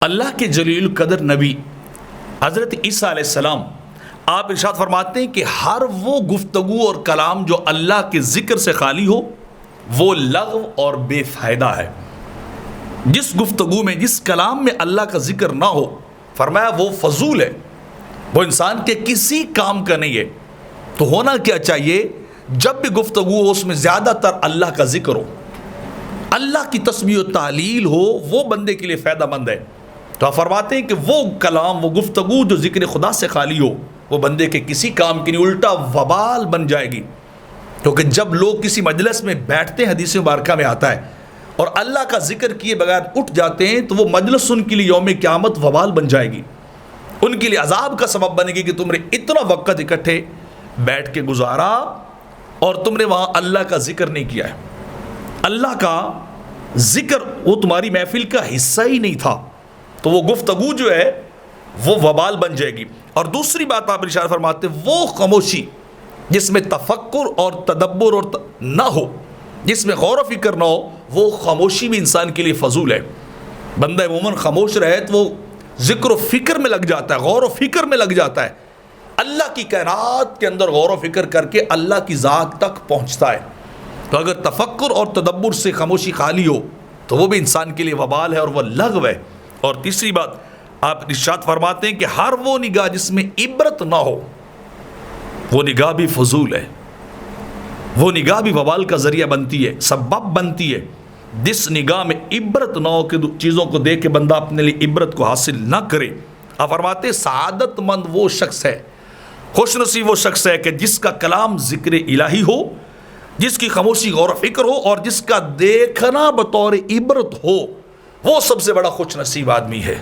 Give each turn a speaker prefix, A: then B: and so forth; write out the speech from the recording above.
A: اللہ کے جلیل القدر نبی حضرت عیسیٰ علیہ السلام آپ ارشاد فرماتے ہیں کہ ہر وہ گفتگو اور کلام جو اللہ کے ذکر سے خالی ہو وہ لغو اور بے فائدہ ہے۔ جس گفتگو میں جس کلام میں اللہ کا ذکر نہ ہو فرمایا وہ فضول ہے، وہ انسان کے کسی کام کا نہیں ہے۔ تو ہونا کیا چاہیے؟ جب بھی گفتگو ہو اس میں زیادہ تر اللہ کا ذکر ہو، اللہ کی تسبیح و تعلیل ہو، وہ بندے کے لیے فائدہ مند ہے۔ تو آپ فرماتے ہیں کہ وہ کلام وہ گفتگو جو ذکر خدا سے خالی ہو وہ بندے کے کسی کام کی نہیں، الٹا وبال بن جائے گی۔ کیونکہ جب لوگ کسی مجلس میں بیٹھتے ہیں، حدیث مبارکہ میں آتا ہے، اور اللہ کا ذکر کیے بغیر اٹھ جاتے ہیں تو وہ مجلس ان کے لیے یوم قیامت وبال بن جائے گی، ان کے لیے عذاب کا سبب بنے گی کہ تم نے اتنا وقت اکٹھے بیٹھ کے گزارا اور تم نے وہاں اللہ کا ذکر نہیں کیا ہے، اللہ کا ذکر وہ تمہاری محفل کا حصہ ہی نہیں تھا، تو وہ گفتگو جو ہے وہ وبال بن جائے گی۔ اور دوسری بات آپ ارشاد فرماتے ہیں وہ خاموشی جس میں تفکر اور تدبر اور نہ ہو، جس میں غور و فکر نہ ہو، وہ خاموشی بھی انسان کے لیے فضول ہے۔ بندہ مومن خاموش رہے تو وہ ذکر و فکر میں لگ جاتا ہے، غور و فکر میں لگ جاتا ہے، اللہ کی کائنات کے اندر غور و فکر کر کے اللہ کی ذات تک پہنچتا ہے۔ تو اگر تفکر اور تدبر سے خاموشی خالی ہو تو وہ بھی انسان کے لیے وبال ہے اور وہ لغو ہے۔ اور تیسری بات آپ ارشاد فرماتے ہیں کہ ہر وہ نگاہ جس میں عبرت نہ ہو وہ نگاہ بھی فضول ہے، وہ نگاہ بھی وبال کا ذریعہ بنتی ہے، سبب بنتی ہے۔ جس نگاہ میں عبرت نہ ہو کہ چیزوں کو دیکھ کے بندہ اپنے لیے عبرت کو حاصل نہ کرے۔ آپ فرماتے ہیں سعادت مند وہ شخص ہے، خوش نصیب وہ شخص ہے کہ جس کا کلام ذکر الہی ہو، جس کی خاموشی غور و فکر ہو، اور جس کا دیکھنا بطور عبرت ہو، وہ سب سے بڑا خوش نصیب آدمی ہے۔